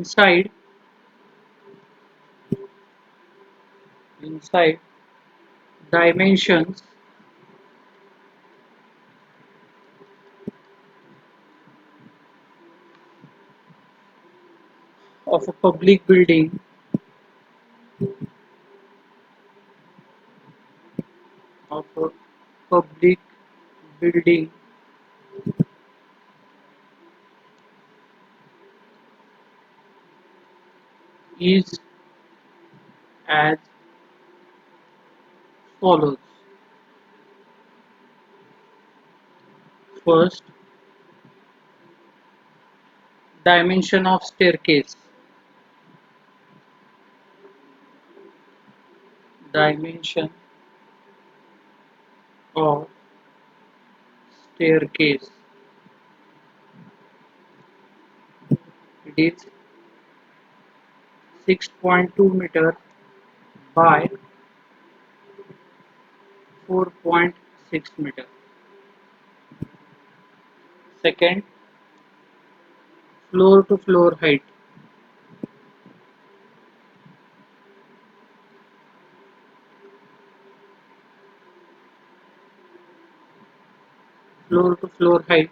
inside dimensions of a public building of a public building is as follows. First, dimension of staircase. Dimension of staircase. It is 6.2 meter by 4.6 meter. Second, floor to floor height. Floor to floor height.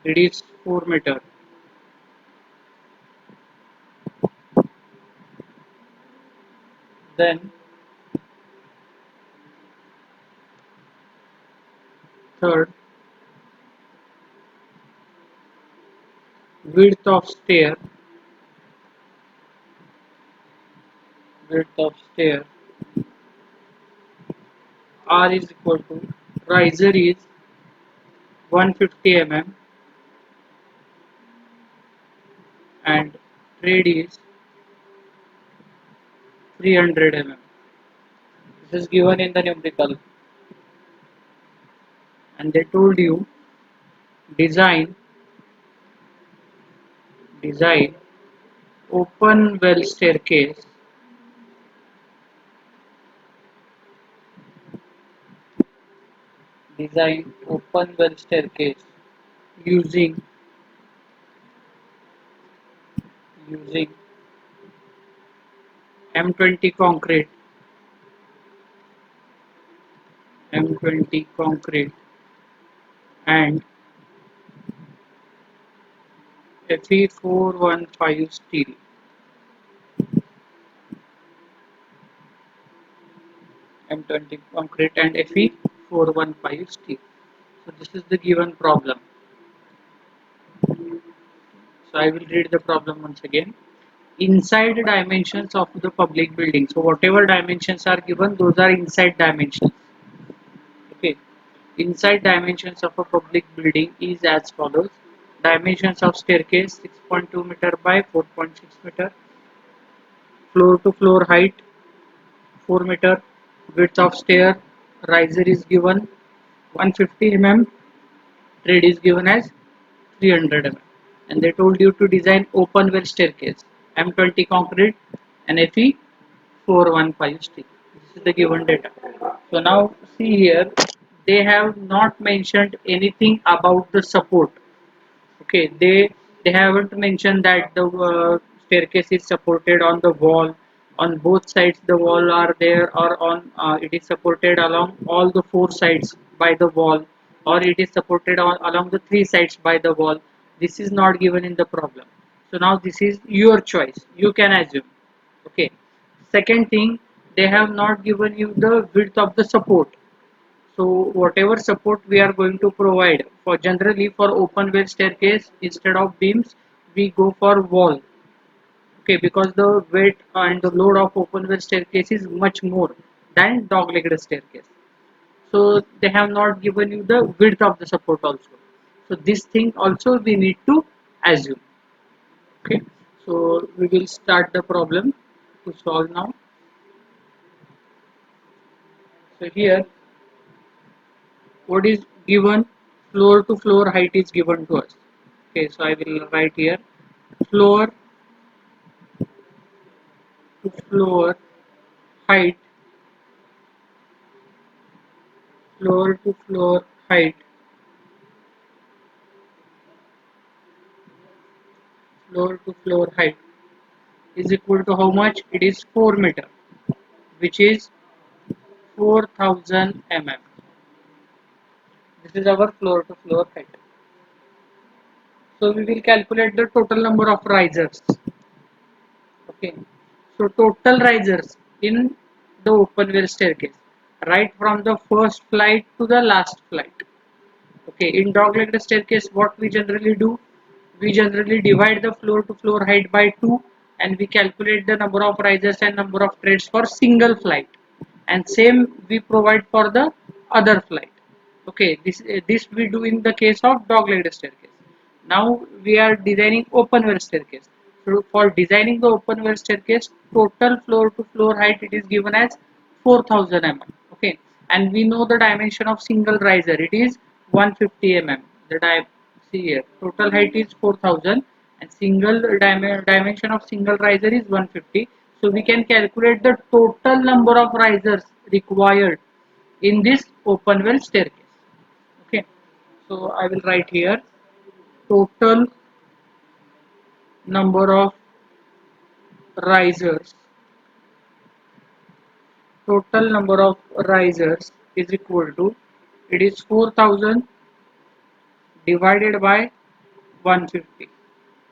It is 4 meter. Then third, width of stair. Width of stair. R is equal to riser is 150 mm and trade is 300 mm. This is given in the numerical, and they told you design design open well staircase design open well staircase using using M20 concrete M20 concrete and Fe415 steel. M20 concrete and Fe415 steel. So this is the given problem. So I will read the problem once again. Inside dimensions of the public building. So whatever dimensions are given, those are inside dimensions. Okay. Inside dimensions of a public building is as follows. Dimensions of staircase 6.2 meter by 4.6 meter. Floor to floor height 4 meter. Width of stair riser is given 150 mm. Trade is given as 300 mm. And they told you to design open well staircase M20 concrete and Fe415 steel. This is the given data. So now see here, they have not mentioned anything about the support. Okay, they haven't mentioned that the staircase is supported on the wall, on both sides the wall are there, or on it is supported along all the four sides by the wall, or it is supported on along the three sides by the wall. This is not given in the problem. So now this is your choice, you can assume. Okay, second thing, they have not given you the width of the support. So whatever support we are going to provide, for generally for open well staircase, instead of beams we go for wall. Okay, because the weight and the load of open well staircase is much more than dog legged staircase. So they have not given you the width of the support also. So this thing also we need to assume. Okay, so we will start the problem to solve now. So here, what is given? Floor to floor height is given to us. Okay, so I will write here floor to floor height, floor to floor height, floor to floor height is equal to how much? It is 4 meter, which is 4000 mm. This is our floor to floor height. So we will calculate the total number of risers. Okay. So total risers in the open wheel staircase, right from the first flight to the last flight. Okay. In dog-legged staircase, what we generally do? We generally divide the floor to floor height by 2 and we calculate the number of risers and number of treads for single flight, and same we provide for the other flight. Okay, this we do in the case of dog-legged staircase. Now we are designing open wheel staircase. So for designing the open wheel staircase, total floor to floor height it is given as 4000 mm. Okay, and we know the dimension of single riser, it is 150 mm. The see here, total height is 4000 and single dimension of single riser is 150. So we can calculate the total number of risers required in this open well staircase. Okay, so I will write here total number of risers. Total number of risers is equal to, it is 4000 divided by 150.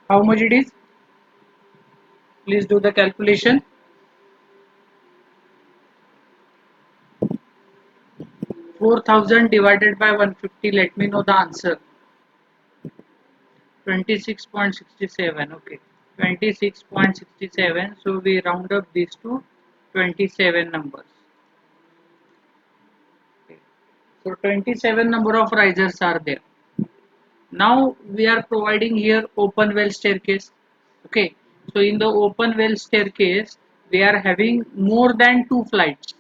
How much it is? Please do the calculation. 4000 divided by 150. Let me know the answer. 26.67. Okay, 26.67. So we round up these to 27 numbers. Okay. So 27 number of risers are there. Now we are providing here open well staircase. Okay, so in the open well staircase we are having more than 2 flights.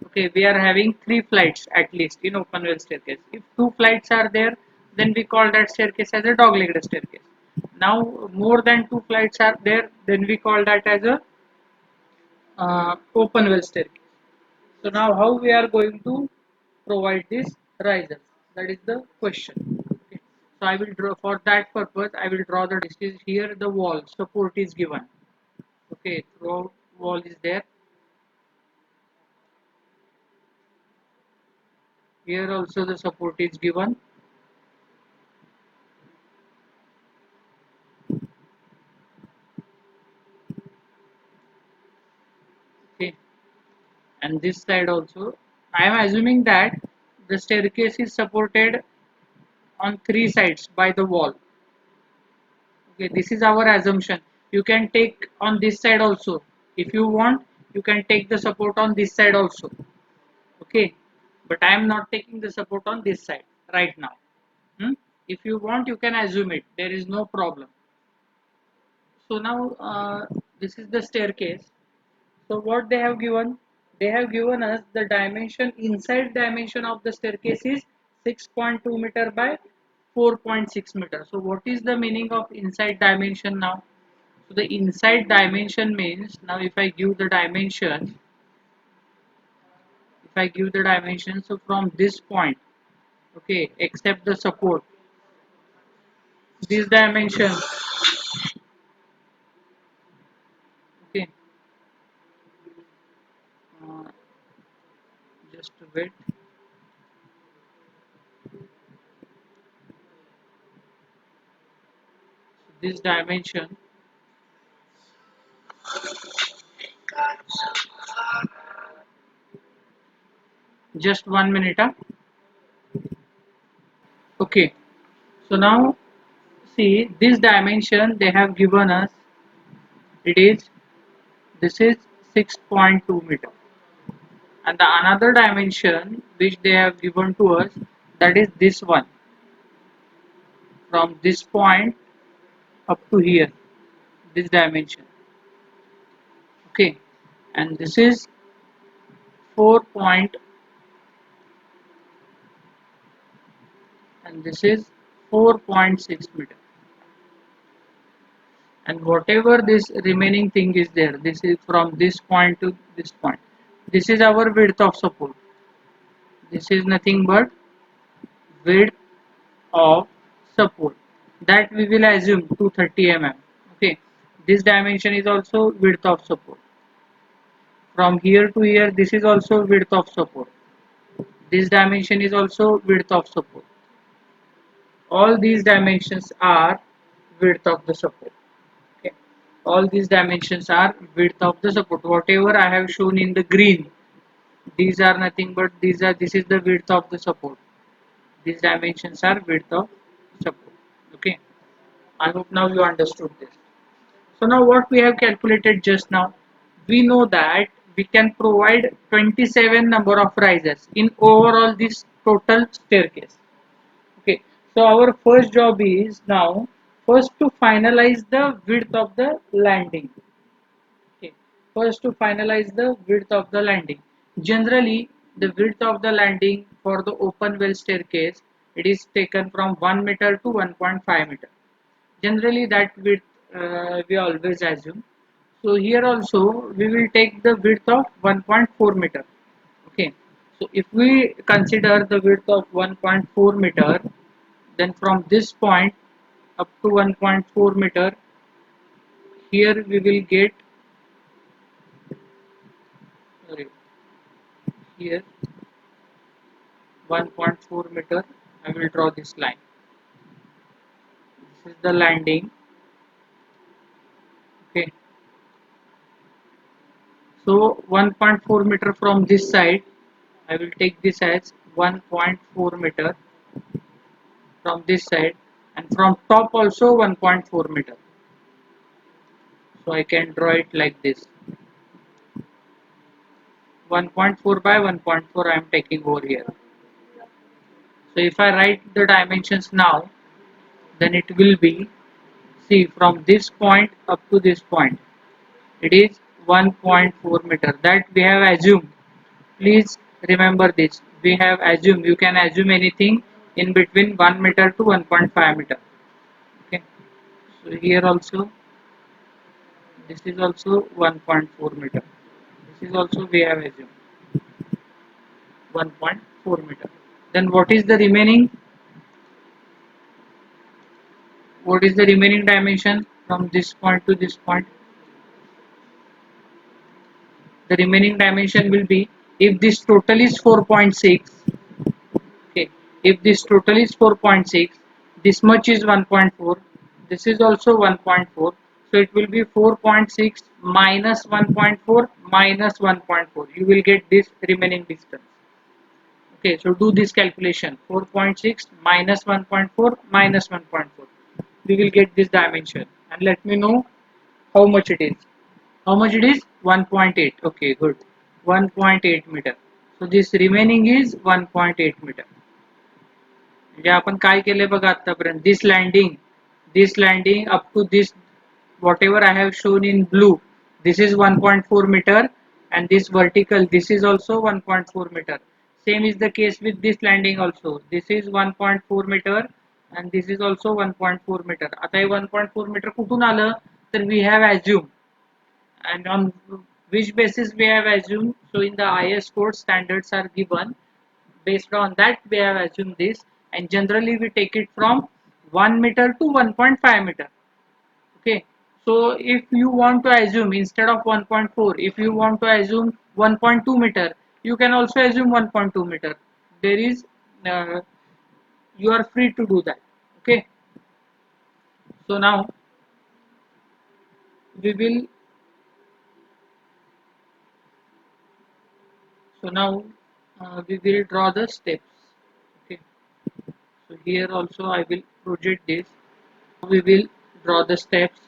Okay, we are having 3 flights at least in open well staircase. If 2 flights are there, then we call that staircase as a dog-legged staircase. Now more than 2 flights are there, then we call that as a open well staircase. So now how we are going to provide this risers? That is the question. Okay. So I will draw, for that purpose I will draw the distance here. The wall support is given. Okay, throughout wall is there. Here also the support is given. Okay, and this side also. I am assuming that the staircase is supported on 3 sides by the wall. Okay, this is our assumption. You can take on this side also. If you want, you can take the support on this side also. Okay, but I am not taking the support on this side right now. Hmm? If you want, you can assume it. There is no problem. So now this is the staircase. So what they have given? They have given us the dimension, inside dimension of the staircase is 6.2 meter by 4.6 meter. So what is the meaning of inside dimension now? So the inside dimension means, now if I give the dimension, so from this point, okay, except the support, this dimension, okay, uh, just wait. This dimension, just 1 minute. Okay, so now see this dimension they have given us, it is, this is 6.2 meter, and the another dimension which they have given to us, that is this one, from this point up to here, this dimension. Okay, and this is 4 point, and this is 4.6 meter, and whatever this remaining thing is there, this is from this point to this point, this is our width of support. This is nothing but width of support, that we will assume 230 mm. This dimension is also width of support. From here to here, this is also width of support. This dimension is also width of support. All these dimensions are width of the support. Okay. All these dimensions are width of the support. Whatever I have shown in the green, these are nothing but this is the width of the support. These dimensions are width of support. Okay. I hope now you understood this. So now what we have calculated just now, we know that we can provide 27 number of risers in overall this total staircase. Okay, so our first job is now first to finalize the width of the landing. Okay, first to finalize the width of the landing. Generally, the width of the landing for the open well staircase, it is taken from 1 meter to 1.5 meter. Generally that width we always assume. So here also we will take the width of 1.4 meter. Okay, so if we consider the width of 1.4 meter, then from this point up to 1.4 meter, here we will get, sorry, here 1.4 meter. I will draw this line. This is the landing. Okay, so 1.4 meter from this side, I will take this as 1.4 meter from this side, and from top also 1.4 meter. So I can draw it like this. 1.4 by 1.4 I am taking over here. So if I write the dimensions now, then it will be, see, from this point up to this point, it is 1.4 meter that we have assumed. Please remember this. We have assumed, you can assume anything in between 1 meter to 1.5 meter. Okay. So here also, this is also 1.4 meter. This is also we have assumed 1.4 meter. Then what is the remaining? What is the remaining dimension from this point to this point? The remaining dimension will be, if this total is 4.6, okay, if this total is 4.6, this much is 1.4, this is also 1.4, so it will be 4.6 minus 1.4 minus 1.4. You will get this remaining distance. Okay, so do this calculation, 4.6 minus 1.4 minus 1.4. We will get this dimension and let me know how much it is. How much it is? 1.8. Okay, good. 1.8 meter. So this remaining is 1.8 meter. म्हणजे आपण काय केले बघा आतापर्यंत, this landing up to this, whatever I have shown in blue, this is 1.4 meter, and this vertical, this is also 1.4 meter. Same is the case with this landing also. This is 1.4 meter and this is also 1.4 meter. आता हे 1.4 meter कुठून आलं, तर we have assumed, and on which basis we have assumed. So in the IS code standards are given, based on that we have assumed this, and generally we take it from 1 meter to 1.5 meter. Okay, so if you want to assume instead of 1.4, if you want to assume 1.2 meter, you can also assume 1.2 meter. There is you are free to do that. Okay, so now we will, so now we will draw the steps. Okay, so here also I will project this. We will draw the steps.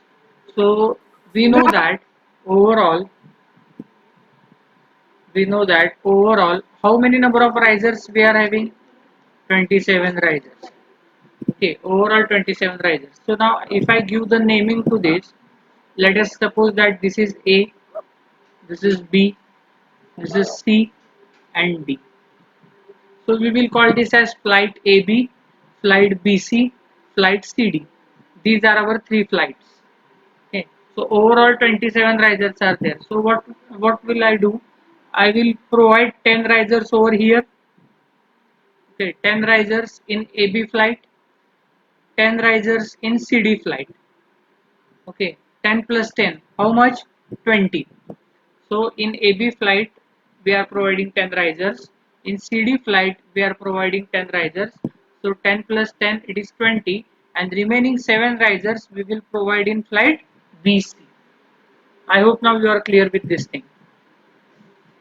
So we know that overall, how many number of risers we are having? 27 risers. Okay, overall 27 risers. So now if I give the naming to this, let us suppose that this is A, this is B, this is C and D. So we will call this as flight AB, flight BC, flight CD. These are our three flights. Okay. So overall 27 risers are there. So what will I do? I will provide 10 risers over here. Okay, 10 risers in AB flight, 10 risers in CD flight. Okay. 10 plus 10, how much? 20. So in AB flight, we are providing 10 risers. In CD flight, we are providing 10 risers. So 10 plus 10, it is 20. And remaining 7 risers, we will provide in flight BC. I hope now you are clear with this thing.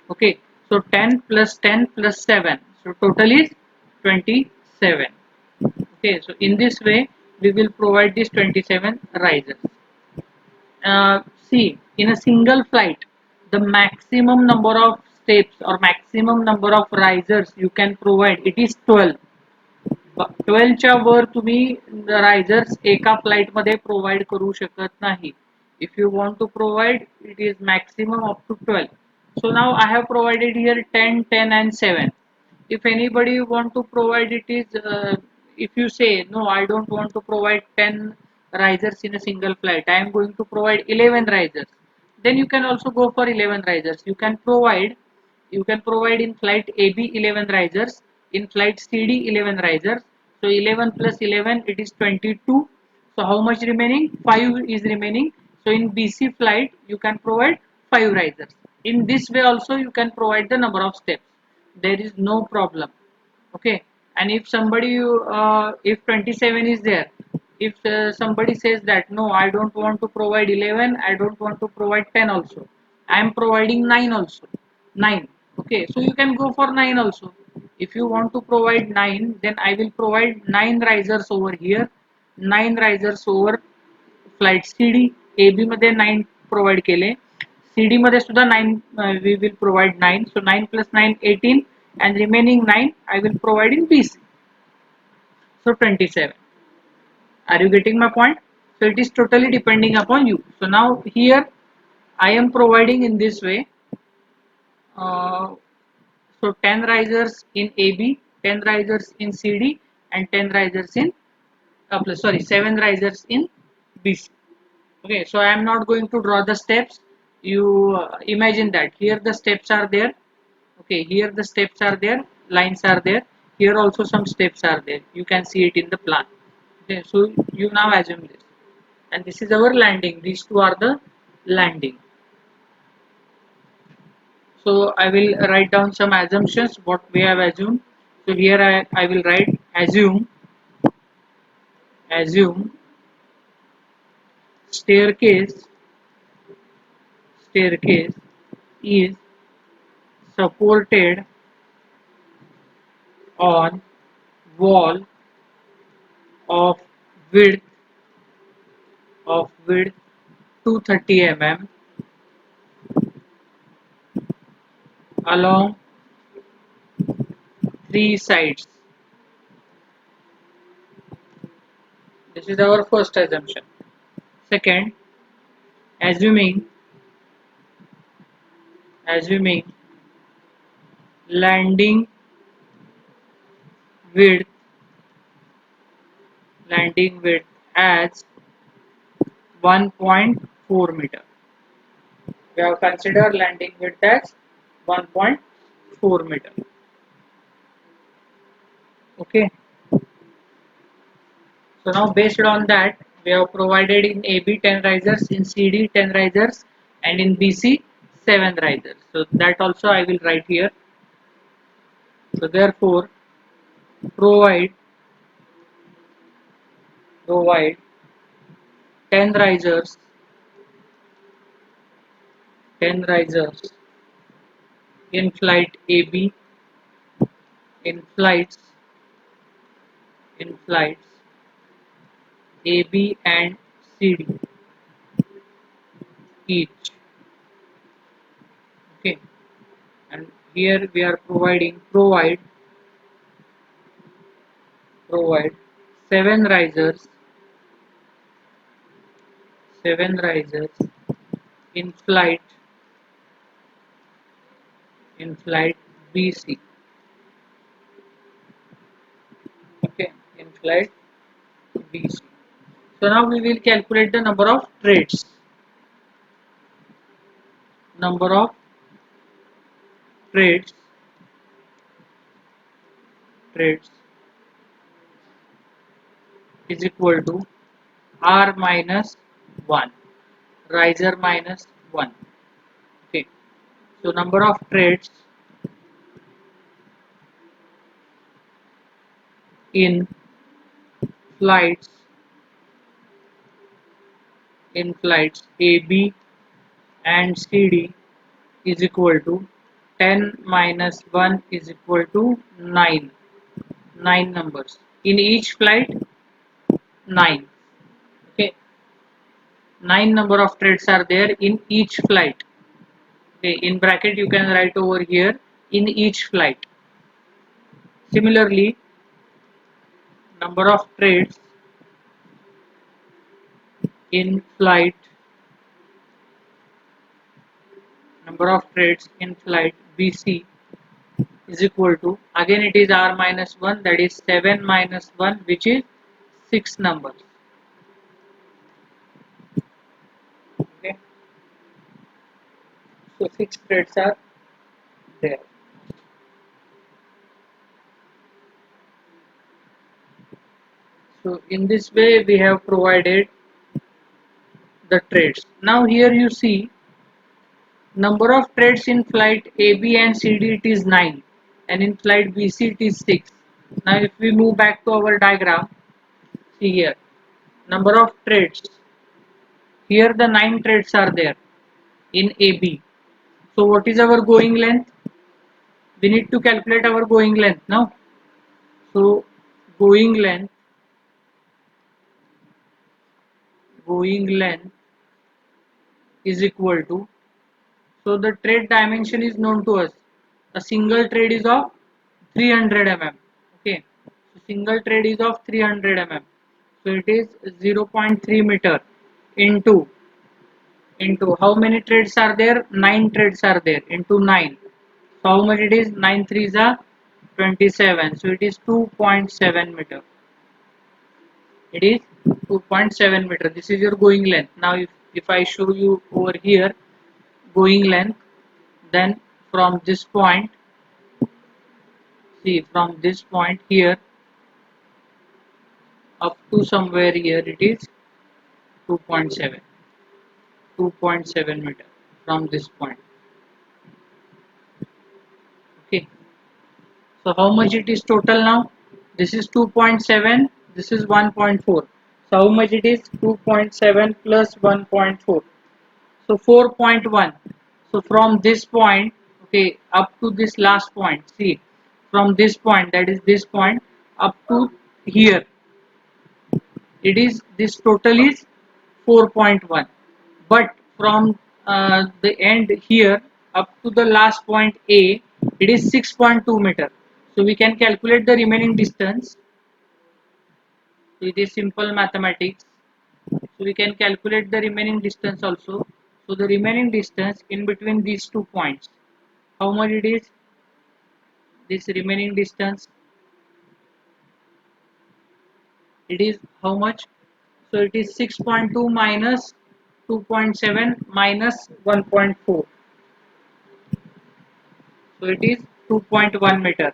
Okay. So 10 plus 10 plus 7. So total is 27. Okay. So in this way, we will provide this 27 risers. See, in a single flight, the maximum number of steps or maximum number of risers you can provide, it is 12. 12च्या वर तुम्ही risers एका flight मध्ये provide करू शकत नाही. If you want to provide, it is maximum up to 12. So now I have provided here 10, 10 and 7. If anybody want to provide, it is if you say no, I don't want to provide 10 risers in a single flight, I am going to provide 11 risers, then you can also go for 11 risers. You can provide in flight AB 11 risers, in flight CD 11 risers. So 11 plus 11, it is 22. So how much remaining? 5 is remaining. So in BC flight, you can provide 5 risers. In this way also you can provide the number of steps. There is no problem. Okay. And if somebody, if 27 is there, if somebody says that no, I don't want to provide 11, I don't want to provide 10 also, I am providing 9 also. 9. Okay, so you can go for 9 also. If you want to provide 9, then I will provide 9 risers over here, 9 risers over flight CD. AB मध्ये 9 provide केले, CD मध्ये सुद्धा 9, we will provide 9. So 9 plus 9, 18, and remaining 9 I will provide in BC. So 27. Are you getting my point? So it is totally depending upon you. So now here I am providing in this way. Uh, so 10 risers in AB, 10 risers in CD, and 10 risers in sorry, 7 risers in BC. Okay, so I am not going to draw the steps. You imagine that here the steps are there. Okay, here the steps are there, lines are there. Here also some steps are there. You can see it in the plan. Okay, so you now assume this. And this is our landing. These two are the landing. So I will write down some assumptions what we have assumed. So here I will write assume staircase is supported on wall of width 230 mm along three sides. This is our first assumption. Second, assuming landing width as 1.4 meter. We have considered landing width as 1.4 meter. Okay. So now based on that, we have provided in AB 10 risers, in CD 10 risers, and in BC 7 risers. So that also I will write here. So therefore, provide 10 risers, 10 risers in flight AB, in flights AB and CD each. Okay, and here we are provide 7 risers, 7 risers in flight BC. Okay, in flight BC. So now we will calculate the number of threads. Number of threads is equal to R minus 1. riser minus 1. Okay, so number of trades in flights AB and CD is equal to 10 minus 1 is equal to 9. 9 numbers. In each flight, 9. Okay, 9 number of threads are there in each flight. Okay, in bracket you can write over here in each flight. Similarly, number of threads in flight BC is equal to, again it is r minus 1, that is 7 minus 1, which is 6 numbers. Okay, so 6 threads are there. So in this way we have provided the threads. Now here you see number of threads in flight AB and CD, it is 9, and in flight BC it is 6. Now if we move back to our diagram, see here number of threads. Here the 9 threads are there in AB. So what is our going length? We need to calculate our going length now. So going length is equal to, so the thread dimension is known to us. A single thread is of 300 mm. Okay, so single thread is of 300 mm. So it is 0.3 meter into how many threads are there? 9 threads are there into 9. So how much it is? 9 threes are 27. So it is 2.7 meter. It is 2.7 meter. This is your going length. Now if I show you over here going length, then from this point, see from this point here up to somewhere here, it is 2.7 meter from this point. Okay, so how much it is total now? This is 2.7, this is 1.4. So how much it is? 2.7 plus 1.4. So 4.1. So from this point, okay, up to this last point, see, from this point, that is this point, up to here, it is, this total is 4.1. But from the end here up to the last point A, it is 6.2 meter. So we can calculate the remaining distance. So it is simple mathematics. So we can calculate the remaining distance also. So the remaining distance in between these 2 points, how much it is? This remaining distance, it is how much? So it is 6.2 minus 2.7 minus 1.4. So it is 2.1 meter.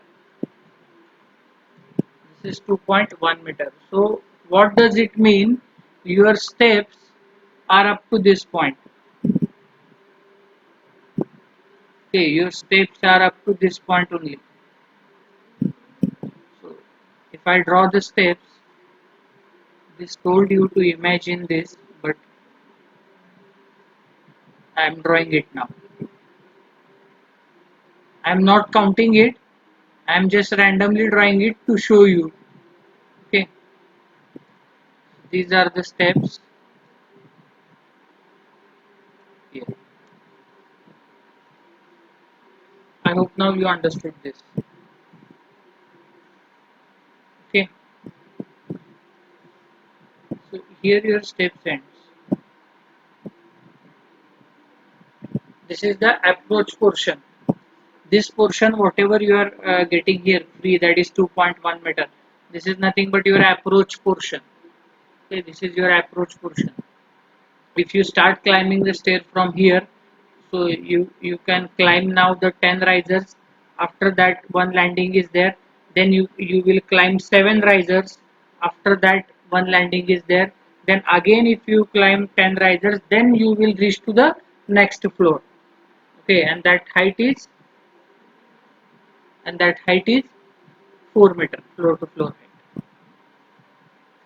This is 2.1 meter. So what does it mean? Your steps are up to this point. Okay, your steps are up to this point only. So if I draw the steps, this told you to imagine this, but I am drawing it now. I am not counting it. I am just randomly drawing it to show you. Okay, these are the steps here. I hope now you understood this. Okay, so here your steps ends. This is the approach portion. This portion, whatever you are getting here free, that is 2.1 meter. This is nothing but your approach portion. Okay, this is your approach portion. If you start climbing the stair from here, so you can climb now the 10 risers. After that, one landing is there. Then you will climb 7 risers. After that, one landing is there. then again if you climb 10 risers, then you will reach to the next floor. Okay, and that height is 4 meter floor to floor height.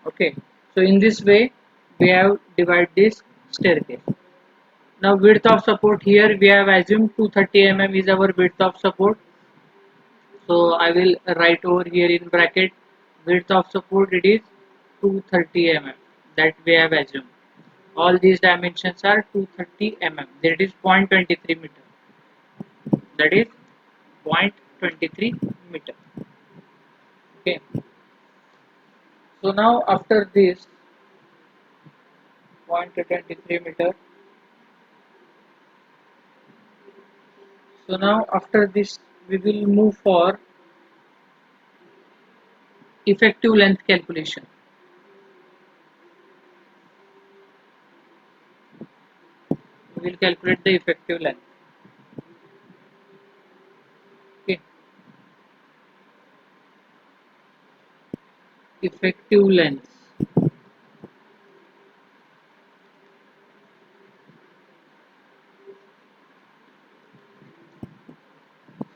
Okay, so in this way we have divided this staircase. Now width of support, here we have assumed 230 mm is our width of support. So I will write over here in bracket, width of support it is 230 mm, that we have assumed. All these dimensions are 230 mm, that is 0.23 meter. That is 0.23 meter. Okay. So now after this 0.23 meter. So now after this we will move for effective length calculation. We will calculate the effective length. Okay. Effective length.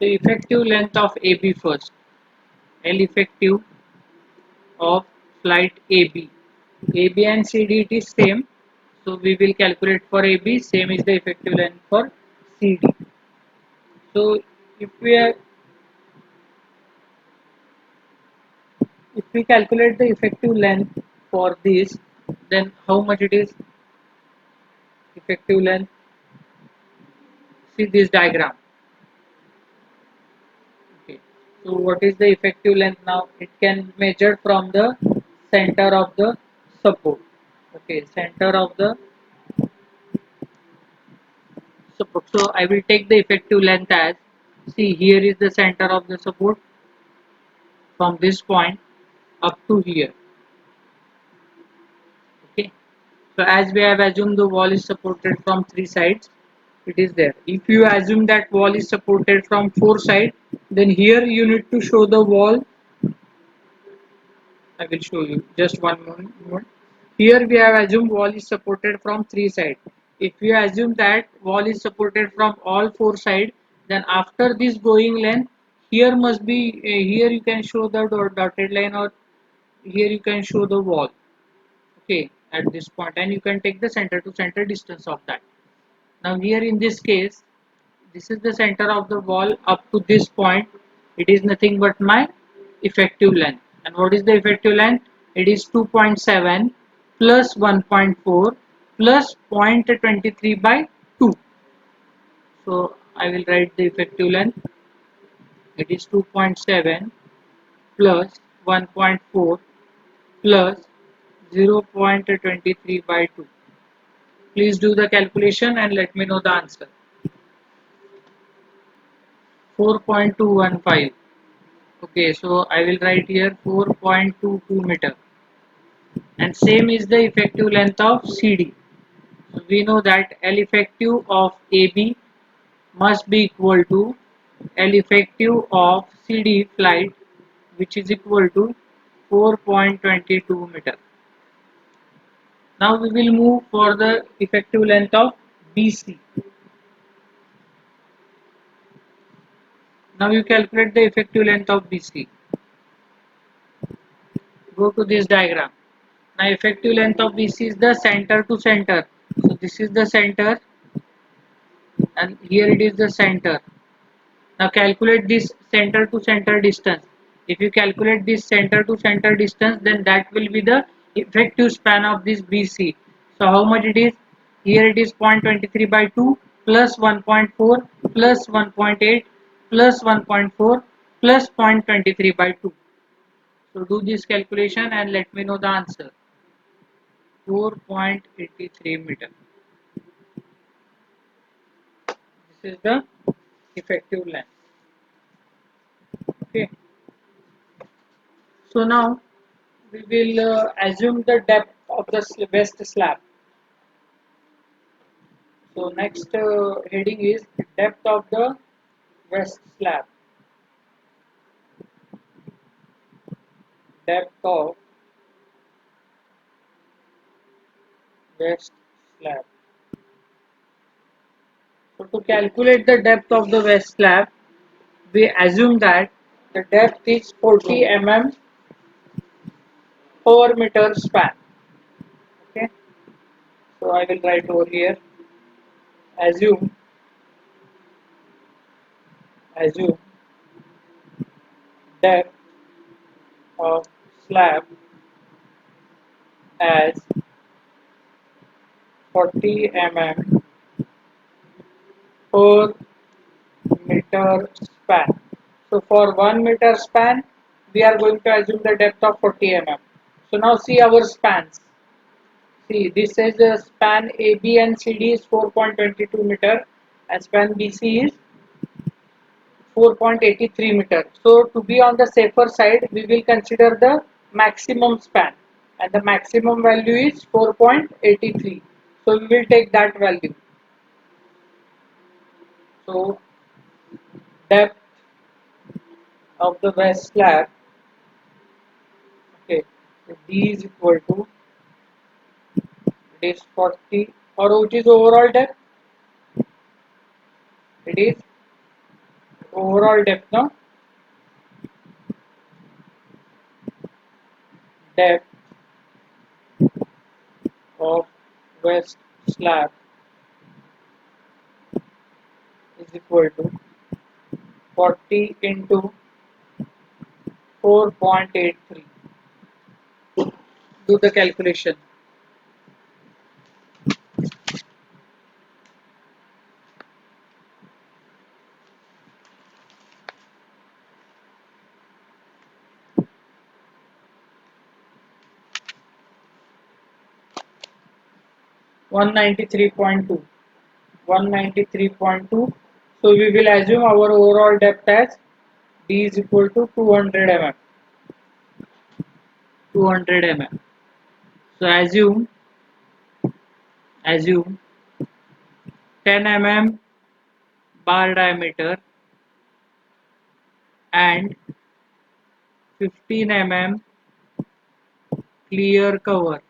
So effective length of AB first. L effective of flight AB. AB and CD it is same. So we will calculate for AB, same is the effective length for CD. So if we are, if we calculate the effective length for this, then how much it is effective length? See this diagram. Okay. So what is the effective length now? It can be measured from the center of the support. Okay, center of the support. So I will take the effective length as, see here is the center of the support from this point up to here. Okay. So as we have assumed the wall is supported from three sides, it is there. If you assume that wall is supported from four sides, then here you need to show the wall. I will show you just one moment. Here we have assumed wall is supported from three sides. If you assume that wall is supported from all four sides, then after this going length, here must be here you can show the dotted line, or here you can show the wall. Okay, at this point, and you can take the center to center distance of that. Now here in this case, this is the center of the wall up to this point. It is nothing but my effective length. And what is the effective length? It is 2.7 plus 1.4 plus 0.23 by 2. So I will write the effective length. It is 2.7 plus 1.4 plus 0.23 by 2. Please do the calculation and let me know the answer. 4.215. Okay, so I will write here 4.22 meter, and same is the effective length of CD. So we know that L effective of AB must be equal to L effective of CD flight, which is equal to 4.22 meter. Now we will move for the effective length of BC. Now you calculate the effective length of BC. Go to this diagram. Now effective length of BC is the center to center. So this is the center and here it is the center. Now calculate this center to center distance. If you calculate this center to center distance, then that will be the effective span of this BC. So how much it is? Here it is 0.23 by 2 plus 1.4 plus 1.8 plus 1.4 plus 0.23 by 2. So do this calculation and let me know the answer. 4.83 meter. This is the effective length. Okay. So now we will assume the depth of the west slab. So next heading is depth of the west slab. Depth of west slab. So to calculate the depth of the west slab, we assume that the depth is 40 mm per meter span. Okay, so I will write over here. Assume assume depth of slab as 40 mm per meter span. So for 1 meter span, we are going to assume the depth of 40 mm. So now see our spans. See, this says the span AB and CD is 4.22 meter and span BC is 4.83 meter. So to be on the safer side, we will consider the maximum span and the maximum value is 4.83. So we will take that value. So depth of the west slab, okay, so D is equal to, it is 40, or which is overall depth, it is overall depth now, depth of west slab is equal to 40 into 4.83. Do the calculation. 193.2. 193.2. So we will assume our overall depth as D is equal to 200 mm. 200 mm. So assume 10 mm bar diameter and 15 mm clear cover.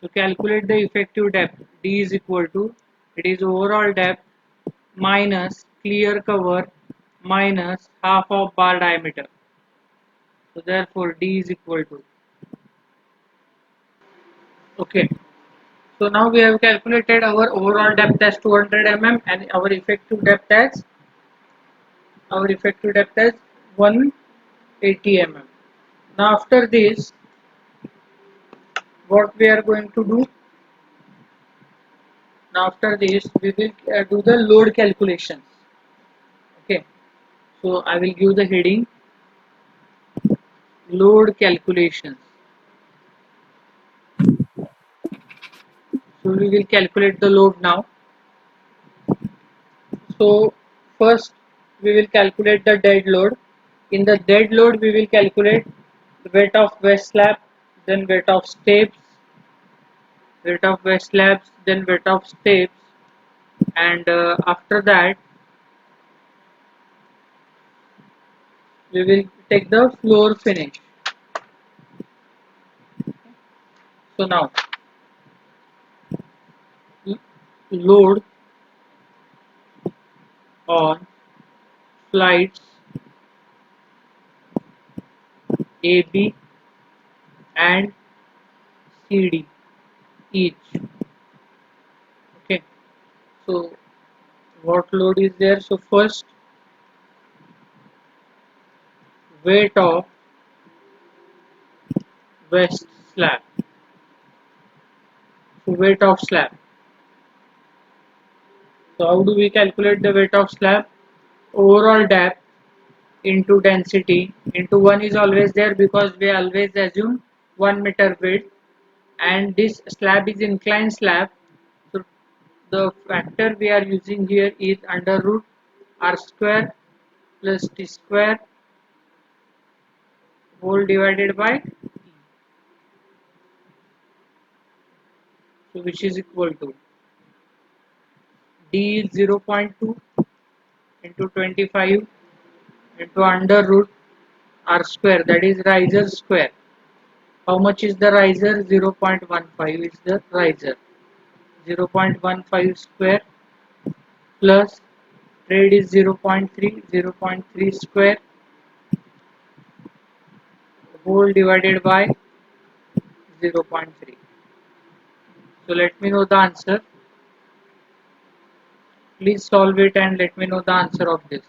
So calculate the effective depth. D is equal to, it is overall depth minus clear cover minus half of bar diameter. So therefore D is equal to, okay. So now we have calculated our overall depth as 200 mm and our effective depth as 180 mm. Now after this, what we are going to do? Now after this, we will do the load calculations. Okay. So I will give the heading load calculations. So we will calculate the load now. So first we will calculate the dead load. In the dead load we will calculate the weight of west slab, then weight of steps, weight of west slabs, then weight of steps, and after that we will take the floor finish. So now load on flights AB and CD each. Okay. So what load is there? So first weight of west slab. So weight of slab. So how do we calculate the weight of slab? Overall depth into density into 1 is always there because we always assume 1 meter width and this slab is inclined slab. So the factor we are using here is under root r square plus t square whole divided by t. So which is equal to d is 0.2 into 25 into under root r square, that is riser square, How much is the riser? 0.15 is the riser. 0.15 square plus trade is 0.3, 0.3 square whole divided by 0.3. So let me know the answer. Please solve it and let me know the answer of this.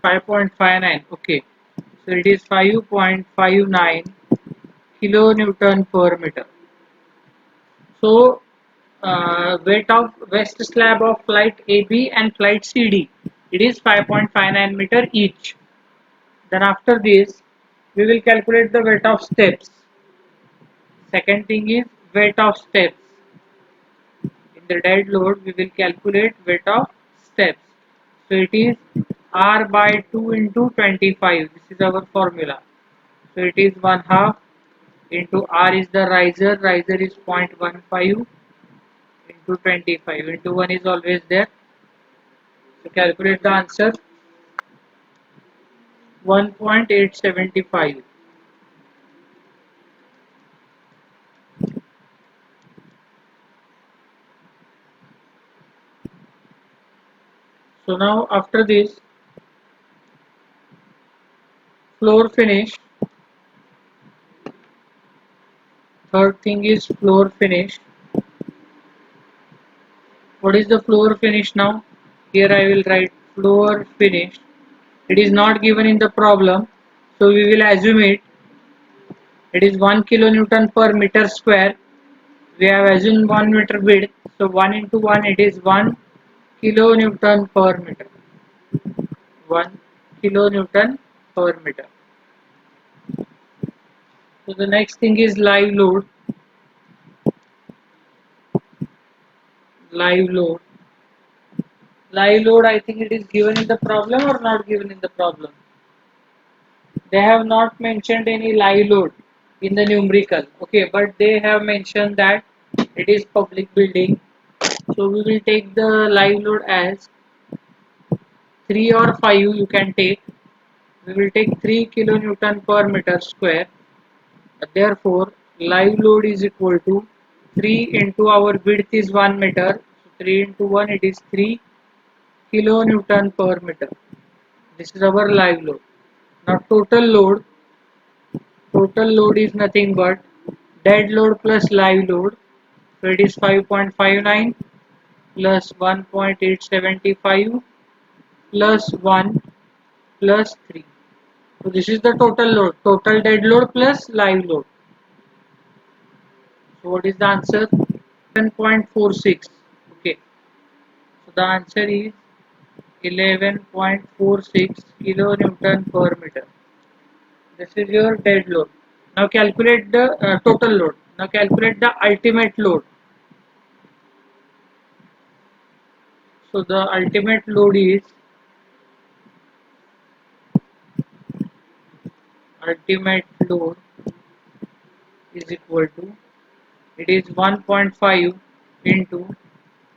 5.59. Okay. So it is 5.59 kilonewton per meter. So weight of west slab of flight AB and flight CD, it is 5.59 meter each. Then after this we will calculate the weight of steps. Second thing is weight of steps. In the dead load we will calculate weight of steps. So it is R by 2 into 25. This is our formula. So it is 1 half into R is the riser. Riser is 0.15 into 25 into 1 is always there. So calculate the answer. 1.875. So now after this floor finish. Third thing is floor finish. What is the floor finish now? Here I will write floor finish. It is not given in the problem, so we will assume it. It is 1 kilonewton per meter square. We have assumed 1 meter width, so 1 into 1 it is 1 kilonewton per meter. 1 kilonewton per meter. So the next thing is live load. Live load. Live load, I think it is given in the problem or not given in the problem. They have not mentioned any live load in the numerical. Okay, but they have mentioned that it is public building. So we will take the live load as 3 or 5 you can take. We will take 3 kilonewton per meter square. Therefore, live load is equal to 3 into our width is 1 meter. So 3 into 1 it is 3 kilonewton per meter. This is our live load. Now total load is nothing but dead load plus live load. So it is 5.59 plus 1.875 plus 1 plus 3. So this is the total load, total dead load plus live load. So what is the answer? 11.46. Okay. So the answer is 11.46 kilonewton per meter. This is your dead load. Now calculate the total load. Now calculate the ultimate load. So the ultimate load is equal to, it is 1.5 into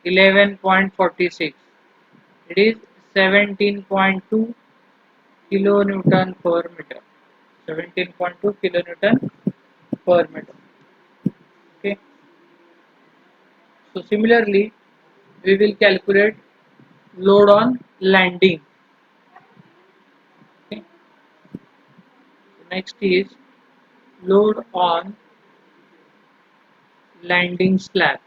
11.46. It is 17.2 kilonewton per meter. 17.2 kilonewton per meter. Okay. So similarly, we will calculate load on landing. Okay. Next is load on landing slab.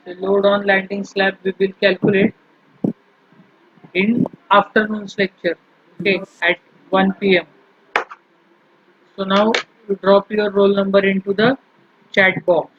The load on landing slab we will calculate in afternoon's lecture. Okay, at 1 p.m. So now you drop your roll number into the chat box.